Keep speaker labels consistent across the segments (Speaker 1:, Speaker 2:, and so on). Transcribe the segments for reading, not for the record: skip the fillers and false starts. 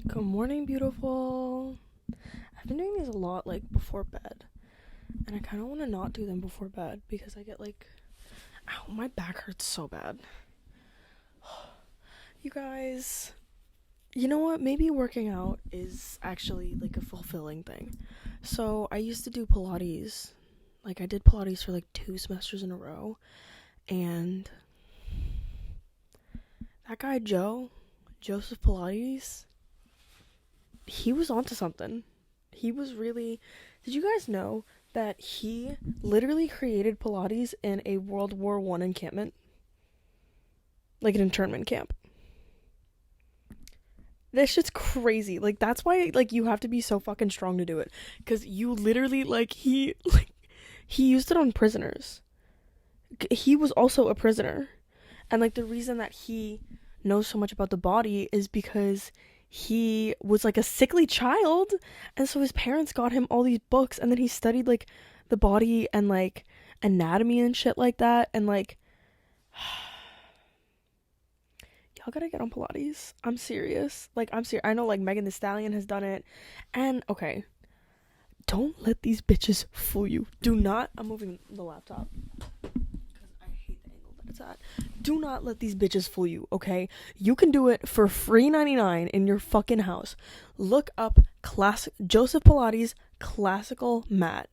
Speaker 1: Good morning, beautiful. I've been doing these a lot, like, before bed. And I kind of want to not do them before bed because I get, like, ow, my back hurts so bad. You guys, you know what? Maybe working out is actually, like, a fulfilling thing. So, I used to do Pilates. Like, I did Pilates for, like, 2 semesters in a row. And that guy, Joseph Pilates, he was onto something. He was really. Did you guys know that he literally created Pilates in a World War I encampment? Like an internment camp. This shit's crazy. Like, that's why, like, you have to be so fucking strong to do it. Because you literally, he used it on prisoners. He was also a prisoner. And, like, the reason that he knows so much about the body is because he was like a sickly child, and so his parents got him all these books, and then he studied like the body and like anatomy and shit like that, and like y'all gotta get on Pilates. I'm serious. Like, I'm serious. I know, like, Megan Thee Stallion has done it, and okay, don't let these bitches fool you. Do not. I'm moving the laptop because I hate the angle that it's at. Do not let these bitches fool you, okay? You can do it for free 99 in your fucking house. Look up Joseph Pilates classical mat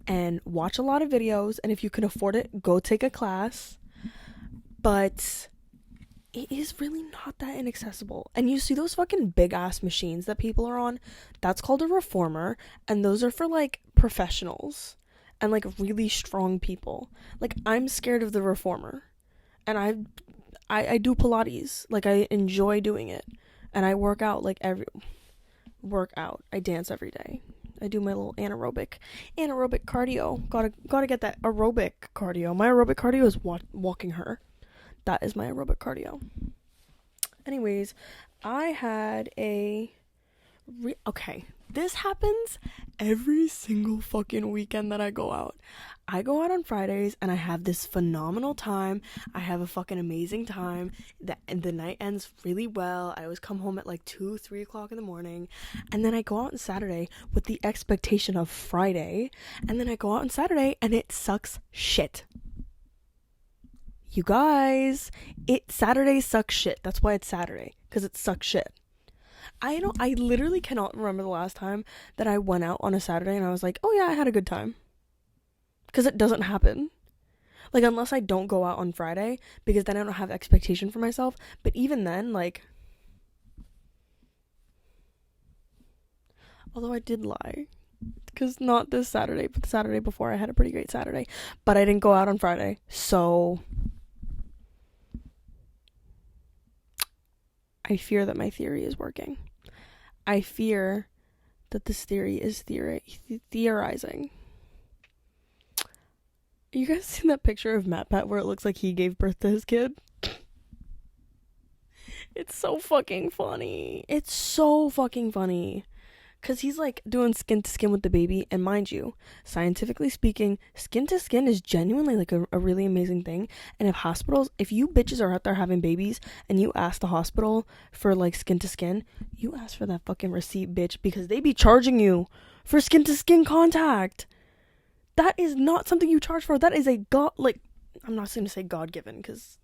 Speaker 1: and watch a lot of videos, and if you can afford it, go take a class. But it is really not that inaccessible. And you see those fucking big ass machines that people are on? That's called a reformer, and those are for like professionals and like really strong people. Like, I'm scared of the reformer. And I do Pilates. Like, I enjoy doing it. And I work out like I dance every day. I do my little anaerobic cardio. Gotta get that aerobic cardio. My aerobic cardio is walking her. That is my aerobic cardio. Anyways, I had okay, this happens every single fucking weekend that I go out. I go out on Fridays and I have this phenomenal time. I have a fucking amazing time. The night ends really well. I always come home at like 2, 3 o'clock in the morning. And then I go out on Saturday with the expectation of Friday. And then I go out on Saturday and it sucks shit. You guys, Saturday sucks shit. That's why it's Saturday. Because it sucks shit. I literally cannot remember the last time that I went out on a Saturday and I was like, oh yeah, I had a good time. Because it doesn't happen. Like, unless I don't go out on Friday, because then I don't have expectation for myself. But even then, like, although I did lie, because not this Saturday, but the Saturday before I had a pretty great Saturday. But I didn't go out on Friday, so I fear that my theory is working. I fear that this theory is theorizing. You guys seen that picture of Matt Pat where it looks like he gave birth to his kid? It's so fucking funny. It's so fucking funny. Because he's like doing skin to skin with the baby. And mind you, scientifically speaking, skin to skin is genuinely like a really amazing thing. And if you bitches are out there having babies and you ask the hospital for like skin to skin, you ask for that fucking receipt, bitch. Because they be charging you for skin to skin contact. That is not something you charge for. That is I'm not going to say God given because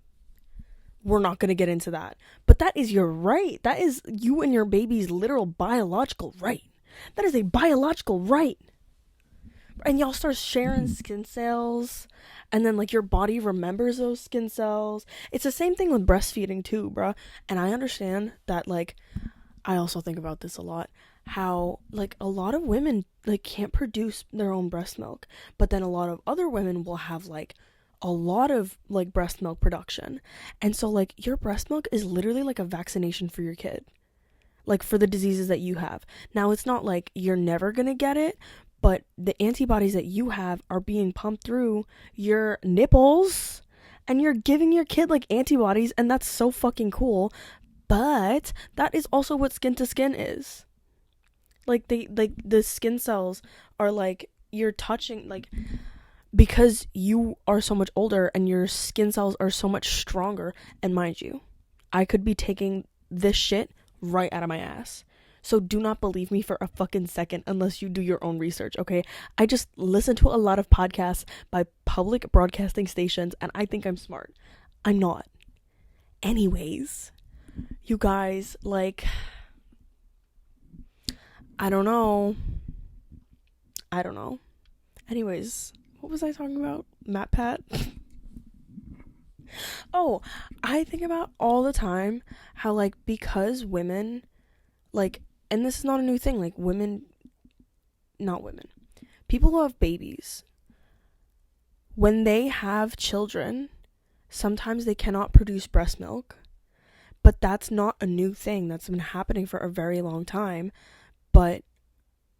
Speaker 1: we're not going to get into that. But that is your right. That is you and your baby's literal biological right. That is a biological right. And y'all start sharing skin cells. And then, like, your body remembers those skin cells. It's the same thing with breastfeeding, too, bruh. And I understand that, like, I also think about this a lot. How, like, a lot of women, like, can't produce their own breast milk. But then a lot of other women will have, like, a lot of like breast milk production. And so like your breast milk is literally like a vaccination for your kid. Like for the diseases that you have. Now it's not like you're never going to get it, but the antibodies that you have are being pumped through your nipples and you're giving your kid like antibodies, and that's so fucking cool. But that is also what skin to skin is. Like the skin cells are like you're touching, like, because you are so much older and your skin cells are so much stronger. And mind you, I could be taking this shit right out of my ass. So do not believe me for a fucking second unless you do your own research, okay? I just listen to a lot of podcasts by public broadcasting stations and I think I'm smart. I'm not. Anyways, you guys, like, I don't know. Anyways, what was I talking about? Matt Pat? Oh, I think about all the time how, like, because women, like, and this is not a new thing, like, not women, people who have babies, when they have children, sometimes they cannot produce breast milk, but that's not a new thing. That's been happening for a very long time. But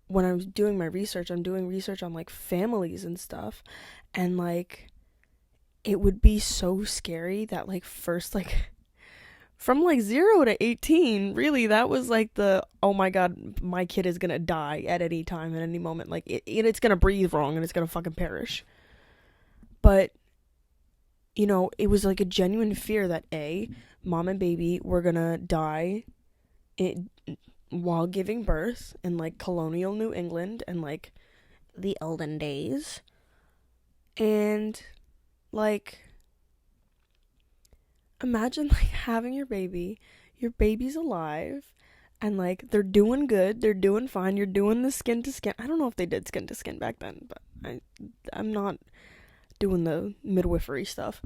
Speaker 1: when I'm doing my research, I'm doing research on, like, families and stuff, and, like, it would be so scary that, like, first, like, from, like, 0 to 18, really, that was, like, the, oh my god, my kid is gonna die at any time, at any moment. Like, it's gonna breathe wrong and it's gonna fucking perish. But, you know, it was, like, a genuine fear that, mom and baby were gonna die while giving birth in, like, colonial New England and, like, the olden days. And, like, imagine, like, having your baby's alive, and, like, they're doing good, they're doing fine, you're doing the skin to skin. I don't know if they did skin to skin back then, but I'm not doing the midwifery stuff.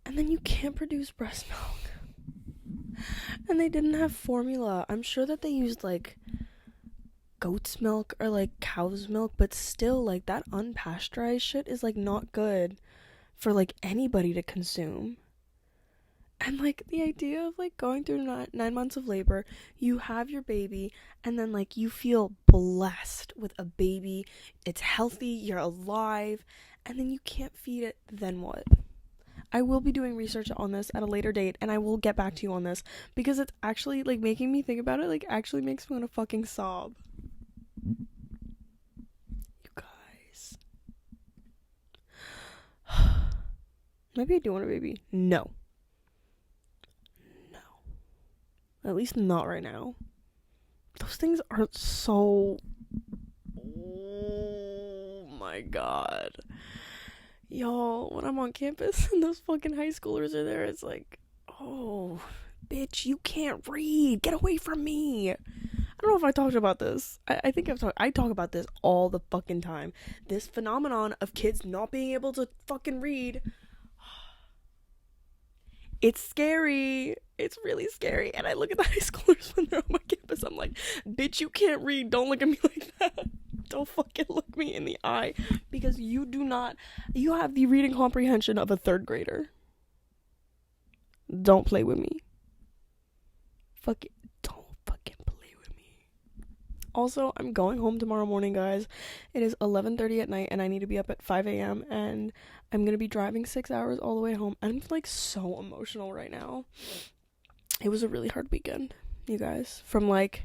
Speaker 1: And then you can't produce breast milk. And they didn't have formula. I'm sure that they used, like, goat's milk or, like, cow's milk, but still, like, that unpasteurized shit is, like, not good for, like, anybody to consume. And, like, the idea of, like, going through 9 months of labor, you have your baby, and then, like, you feel blessed with a baby, it's healthy, you're alive, and then you can't feed it, then what? I will be doing research on this at a later date, and I will get back to you on this, because it's actually, like, making me think about it, like, actually makes me want to fucking sob. You guys. Maybe I do want a baby. No. At least not right now. Those things are so... Oh my god. Y'all, when I'm on campus and those fucking high schoolers are there, it's like, oh, bitch, you can't read. Get away from me. I don't know if I talked about this. I think I talk about this all the fucking time. This phenomenon of kids not being able to fucking read. It's scary. It's really scary. And I look at the high schoolers when they're on my campus. I'm like, bitch, you can't read. Don't look at me like that. Don't fucking look me in the eye. Because you have the reading comprehension of a 3rd grader. Don't play with me. Fuck it. Don't fucking play with me. Also, I'm going home tomorrow morning, guys. It is 11:30 at night and I need to be up at 5 a.m. and I'm gonna be driving 6 hours all the way home. I'm, like, so emotional right now. It was a really hard weekend, you guys. From, like,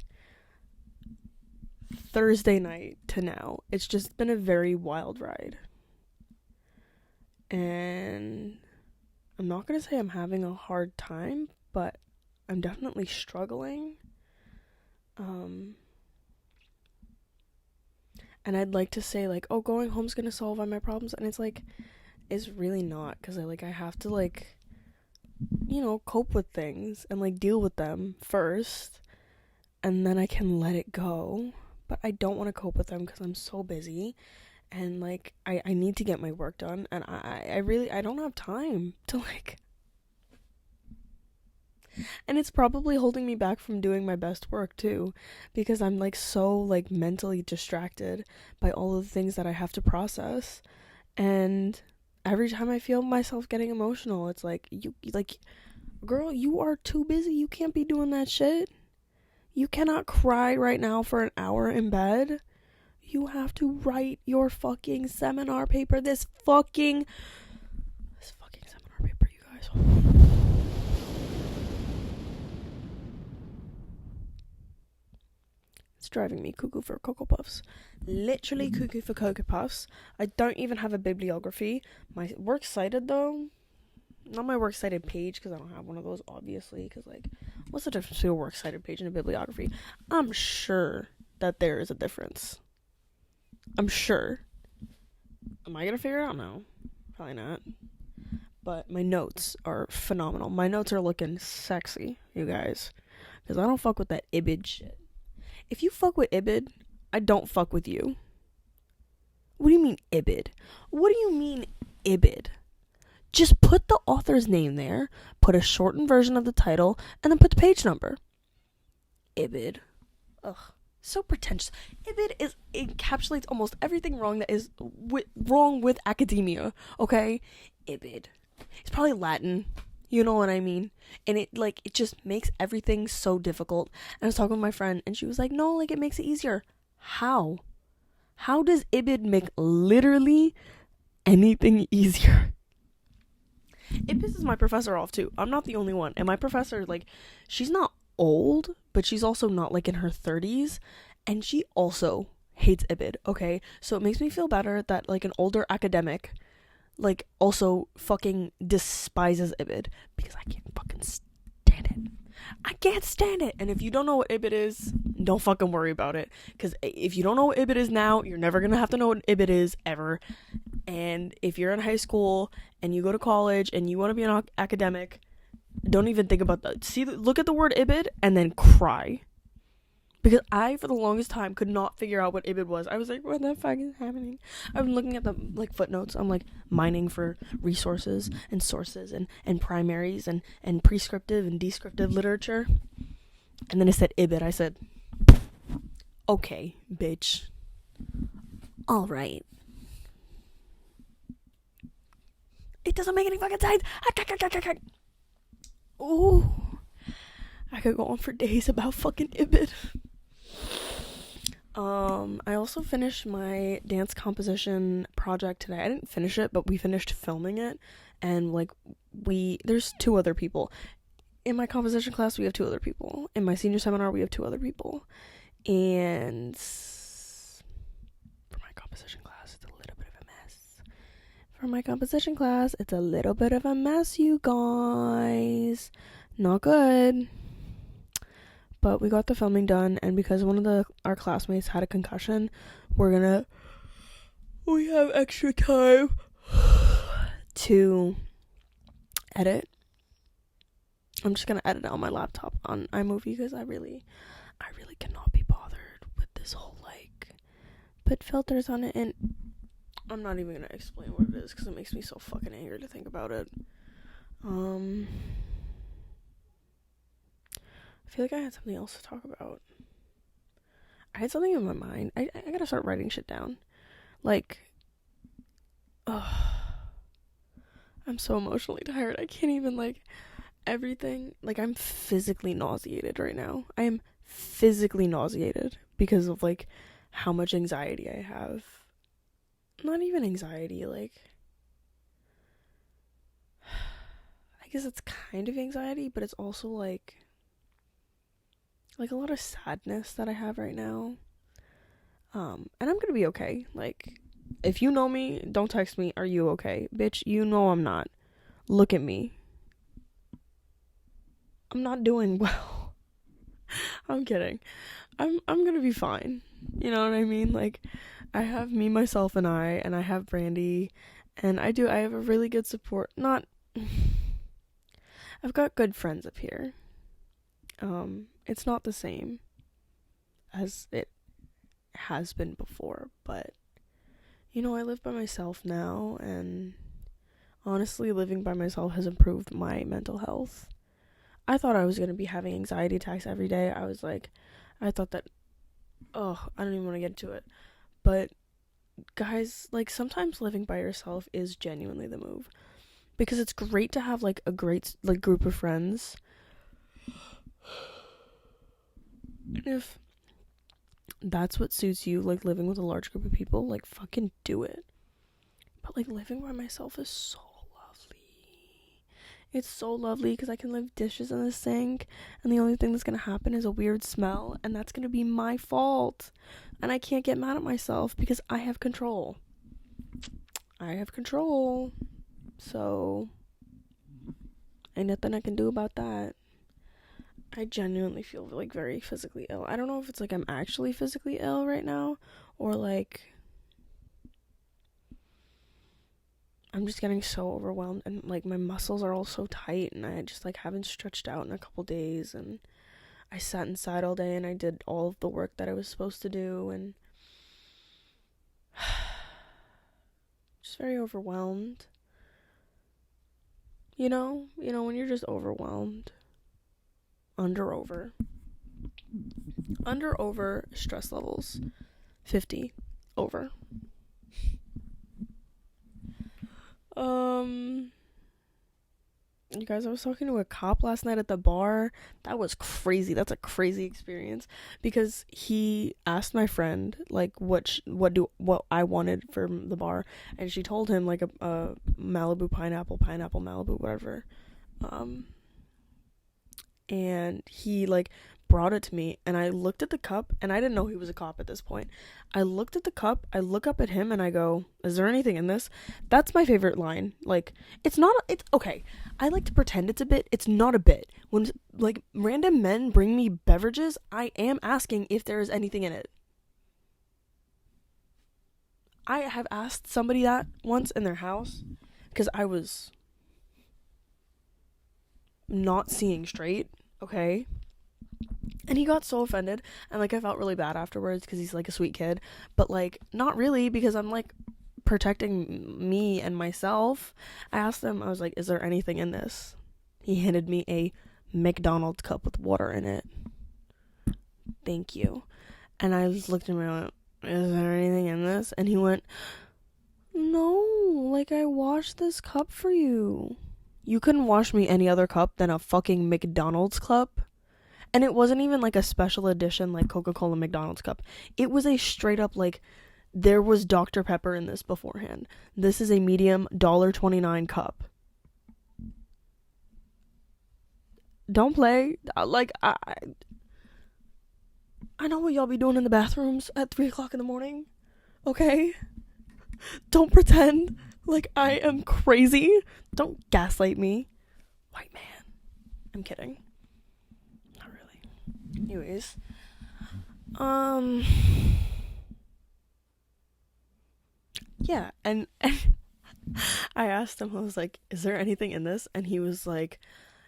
Speaker 1: Thursday night to now. It's just been a very wild ride. And I'm not gonna say I'm having a hard time, but I'm definitely struggling. And I'd like to say, like, oh, going home's gonna solve all my problems, and it's like, it's really not, because I have to, like, you know, cope with things and, like, deal with them first, and then I can let it go. But I don't want to cope with them because I'm so busy, and, like, I need to get my work done, and I don't have time to, like, and it's probably holding me back from doing my best work too, because I'm, like, so, like, mentally distracted by all of the things that I have to process. And every time I feel myself getting emotional, it's like, girl, you are too busy. You can't be doing that shit. You cannot cry right now for an hour in bed. You have to write your fucking seminar paper. This fucking seminar paper, you guys. It's driving me cuckoo for Cocoa Puffs. Literally cuckoo for Cocoa Puffs. I don't even have a bibliography. My works cited, though. Not my works cited page, because I don't have one of those, obviously, because, like, What's the difference between a works cited page and a bibliography? I'm sure that there is a difference. I'm sure. Am I gonna figure it out? No. Probably not. But my notes are phenomenal. My notes are looking sexy, you guys. Because I don't fuck with that Ibid shit. If you fuck with Ibid, I don't fuck with you. What do you mean Ibid? What do you mean Ibid? Just put the author's name there, put a shortened version of the title, and then put the page number. Ibid. Ugh. So pretentious. Ibid encapsulates almost everything wrong that is wrong with academia, okay? Ibid. It's probably Latin. You know what I mean? And it just makes everything so difficult. And I was talking with my friend, and she was like, no, it makes it easier. How? How does Ibid make literally anything easier? It pisses my professor off too. I'm not the only one. And my professor, she's not old, but she's also not in her 30s, and she also hates Ibid, okay? So it makes me feel better that an older academic also fucking despises Ibid, because I can't fucking stand it. I can't stand it. And if you don't know what Ibid is, don't fucking worry about it, because if you don't know what Ibid is now, you're never gonna have to know what Ibid is ever. And if you're in high school and you go to college and you want to be an academic, don't even think about that. Look at the word Ibid and then cry. Because I, for the longest time, could not figure out what Ibid was. I was like, what the fuck is happening? I've been looking at the, footnotes. I'm, mining for resources and sources and primaries and prescriptive and descriptive literature. And then it said Ibid. I said, okay, bitch. All right. It doesn't make any fucking sense. Ooh. I could go on for days about fucking Ibid. I also finished my dance composition project today. I didn't finish it, but we finished filming it. And, there's 2 other people. In my composition class, we have 2 other people. In my senior seminar, we have 2 other people. And for my composition class, it's a little bit of a mess. You guys. Not good. But we got the filming done, and because one of our classmates had a concussion, we have extra time to edit. I'm just gonna edit it on my laptop on iMovie, because I really cannot be bothered with this whole put filters on it, and I'm not even gonna explain what it is because it makes me so fucking angry to think about it. I feel like I had something else to talk about. I had something in my mind. I gotta start writing shit down. I'm so emotionally tired. I can't even, everything. I'm physically nauseated right now. I am physically nauseated because of, how much anxiety I have. Not even anxiety, I guess it's kind of anxiety, but it's also, a lot of sadness that I have right now. And I'm gonna be okay. If you know me, don't text me, are you okay? Bitch, you know I'm not. Look at me. I'm not doing well. I'm kidding. I'm gonna be fine. You know what I mean? I have me, myself, and I have Brandy, and I have a really good support. I've got good friends up here. It's not the same as it has been before, but I live by myself now, and honestly, living by myself has improved my mental health. I thought I was going to be having anxiety attacks every day. I thought that, I don't even want to get into it, but guys, sometimes living by yourself is genuinely the move, because it's great to have, a great, group of friends. And if that's what suits you, living with a large group of people, fucking do it. But, living by myself is so lovely. It's so lovely because I can leave dishes in the sink, and the only thing that's going to happen is a weird smell, and that's going to be my fault. And I can't get mad at myself because I have control. So, ain't nothing I can do about that. I genuinely feel like very physically ill. I don't know if it's like I'm actually physically ill right now or like I'm just getting so overwhelmed and like my muscles are all so tight and I just like haven't stretched out in a couple days and I sat inside all day and I did all of the work that I was supposed to do and just very overwhelmed. You know when you're just overwhelmed. Under over stress levels 50 over. You guys, I was talking to a cop last night at the bar. That was crazy. That's a crazy experience because he asked my friend like what I wanted from the bar, and she told him like a Malibu pineapple Malibu whatever. And he like brought it to me and I looked at the cup and I didn't know he was a cop at this point. I looked at the cup, I look up at him and I go, "Is there anything in this?" That's my favorite line. Like it's okay. I like to pretend it's a bit. It's not a bit. When like random men bring me beverages, I am asking if there is anything in it. I have asked somebody that once in their house because I was not seeing straight, okay? And he got so offended, and like I felt really bad afterwards because he's like a sweet kid, but like not really because I'm like protecting me and myself. I asked him, I was like, "Is there anything in this?" He handed me a McDonald's cup with water in it. "Thank you." And I just looked at him and went, "Is there anything in this?" And he went, "No, like I washed this cup for you. You couldn't wash me any other cup than a fucking McDonald's cup." And it wasn't even like a special edition like Coca-Cola McDonald's cup. It was a straight up like there was Dr. Pepper in this beforehand. This is a medium $1.29 cup. Don't play. Like I know what y'all be doing in the bathrooms at 3 o'clock in the morning. Okay? Don't pretend like I am crazy. Don't gaslight me. White man. I'm kidding. Not really. Anyways. Yeah, and I asked him, I was like, "Is there anything in this?" And he was like,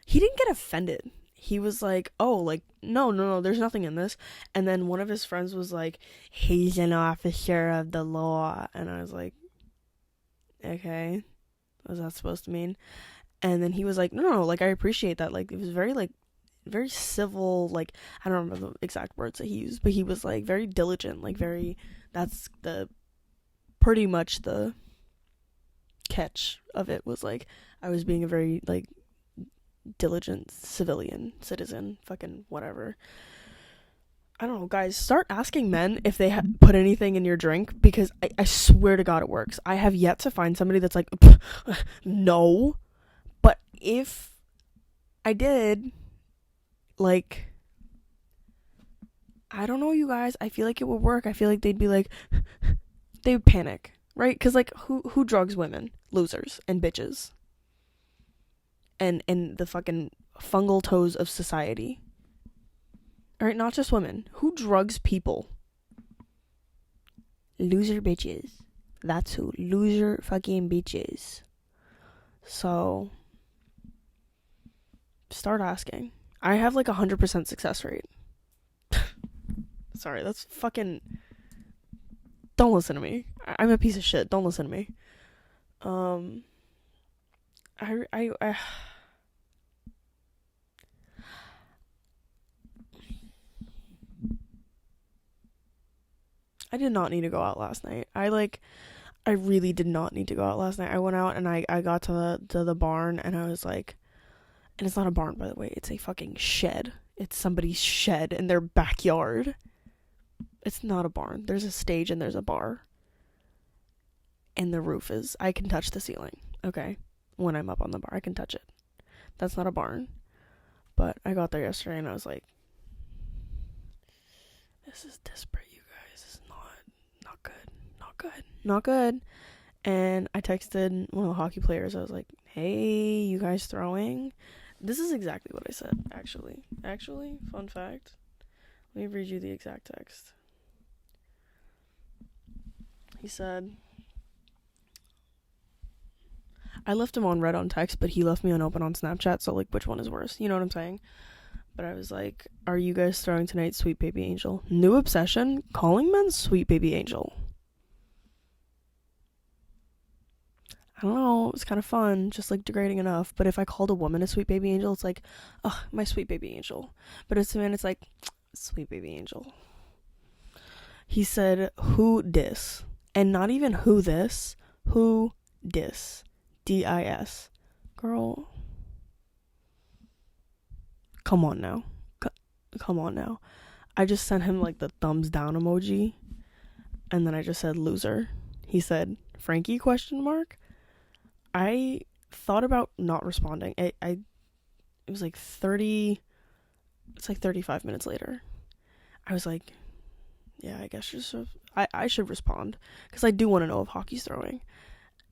Speaker 1: he didn't get offended. He was like, "Oh, like, no, there's nothing in this." And then one of his friends was like, "He's an officer of the law." And I was like, okay, what was that supposed to mean? And then he was like, no, like, I appreciate that. Like, it was very, like, very civil, like, I don't remember the exact words that he used, but he was, like, very diligent, like, very, that's pretty much the catch of it was, like, I was being a very, like, diligent citizen, fucking whatever. I don't know, guys, start asking men if they put anything in your drink, because I swear to God it works. I have yet to find somebody that's like, no. But if I did, like, I don't know, you guys, I feel like it would work. I feel like they'd be like, they would panic, right? Because, like, who drugs women? Losers and bitches. And the fucking fungal toes of society. Alright, not just women. Who drugs people? Loser bitches. That's who. Loser fucking bitches. So, start asking. I have like 100% success rate. Sorry, that's fucking... Don't listen to me. I'm a piece of shit. Don't listen to me. I did not need to go out last night. I really did not need to go out last night. I went out and I got to the barn and I was like, and it's not a barn, by the way, it's a fucking shed. It's somebody's shed in their backyard. It's not a barn. There's a stage and there's a bar. And the roof is, I can touch the ceiling, okay? When I'm up on the bar, I can touch it. That's not a barn. But I got there yesterday and I was like, this is desperate, you guys. This is not good. And I texted one of the hockey players. I was like, hey, you guys throwing? This is exactly what I said, actually. Actually, fun fact. Let me read you the exact text. He said, I left him on read on text, but he left me unopened on Snapchat, so, like, which one is worse? You know what I'm saying? But I was like, are you guys starting tonight, sweet baby angel? New obsession, calling men sweet baby angel. I don't know, it's kind of fun, just, like, degrading enough. But if I called a woman a sweet baby angel, it's like, ugh, my sweet baby angel. But it's a man, it's like, sweet baby angel. He said, who dis? And not even who this, who dis? D-I-S. Girl, come on now. Come on now. I just sent him, like, the thumbs down emoji, and then I just said loser. He said, Frankie, question mark? I thought about not responding. It was like 35 minutes later. I was like, yeah, I guess I should respond, because I do want to know if hockey's throwing.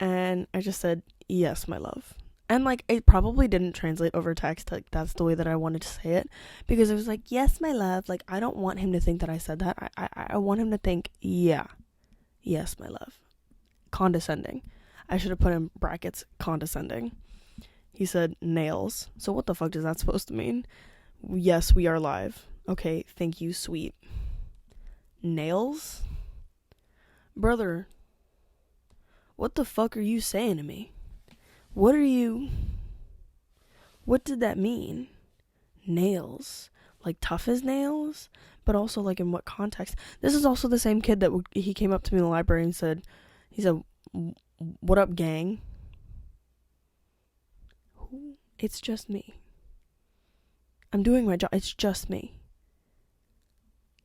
Speaker 1: And I just said, yes, my love. And, like, it probably didn't translate over text, like, that's the way that I wanted to say it, because it was like, yes, my love. Like, I don't want him to think that I said that. I want him to think, yeah, yes, my love. Condescending. I should have put in brackets, condescending. He said, nails. So what the fuck does that supposed to mean? Yes, we are live. Okay, thank you, sweet. Nails? Brother, what the fuck are you saying to me? What did that mean? Nails. Like tough as nails? But also, like, in what context? This is also the same kid that he came up to me in the library and said, what up, gang? It's just me. I'm doing my job. It's just me.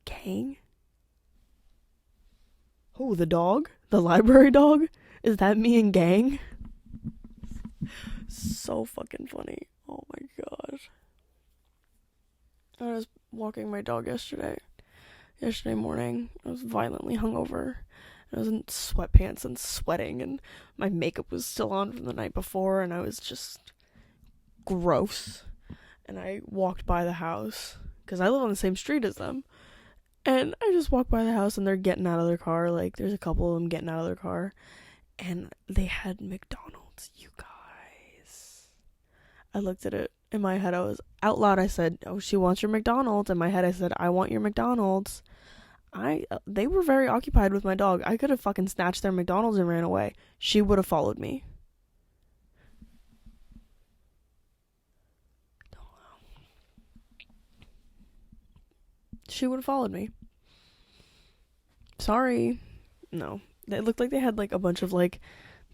Speaker 1: Gang? Who, the dog? The library dog? Is that me and gang? So fucking funny. Oh my gosh. I was walking my dog yesterday morning. I was violently hungover. I was in sweatpants and sweating, and my makeup was still on from the night before, and I was just gross. And I walked by the house, because I live on the same street as them, and I just walked by the house, and they're getting out of their car. Like, there's a couple of them getting out of their car, and they had McDonald's, you guys. I looked at it. In my head, I was out loud. I said, oh, she wants your McDonald's. In my head, I said, I want your McDonald's. They were very occupied with my dog. I could have fucking snatched their McDonald's and ran away. She would have followed me. She would have followed me. Sorry. No. It looked like they had, like, a bunch of, like,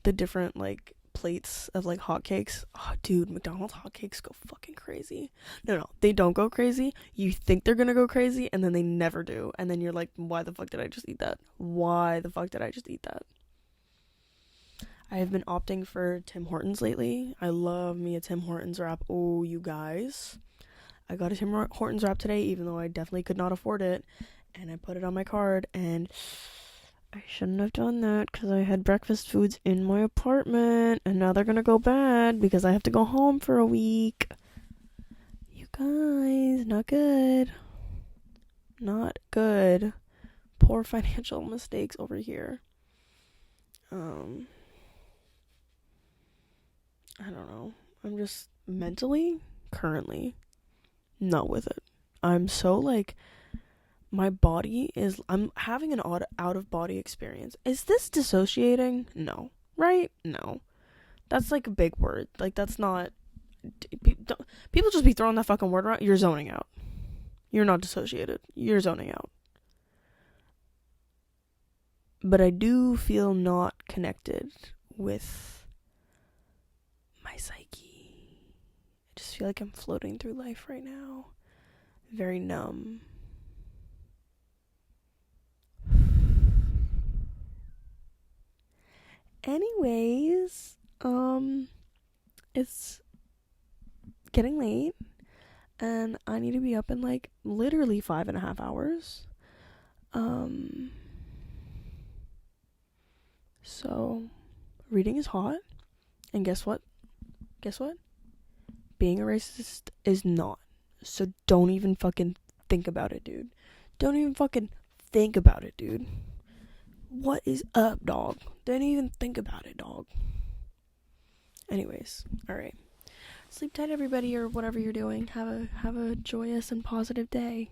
Speaker 1: the different, like, plates of, like, hotcakes. Oh, dude, McDonald's hotcakes go fucking crazy. No, they don't go crazy. You think they're gonna go crazy, and then they never do. And then you're like, why the fuck did I just eat that? Why the fuck did I just eat that? I have been opting for Tim Hortons lately. I love me a Tim Hortons wrap. Oh, you guys. I got a Tim Hortons wrap today, even though I definitely could not afford it. And I put it on my card, and I shouldn't have done that, because I had breakfast foods in my apartment, and now they're gonna go bad because I have to go home for a week. You guys, not good. Not good. Poor financial mistakes over here. I don't know. I'm just mentally, currently, not with it. I'm so, like, my body is, I'm having an odd out-of-body experience. Is this dissociating? No. Right? No. That's, like, a big word. Like, that's not, people just be throwing that fucking word around. You're zoning out. You're not dissociated. You're zoning out. But I do feel not connected with my psyche. I just feel like I'm floating through life right now. Very numb. Anyways, it's getting late, and I need to be up in, like, literally 5.5 hours. So reading is hot, and guess what? being a racist is not. So don't even fucking think about it, dude. Don't even fucking think about it, dude. What is up, dog? Don't even think about it, dog. Anyways, alright. Sleep tight, everybody, or whatever you're doing. Have a joyous and positive day.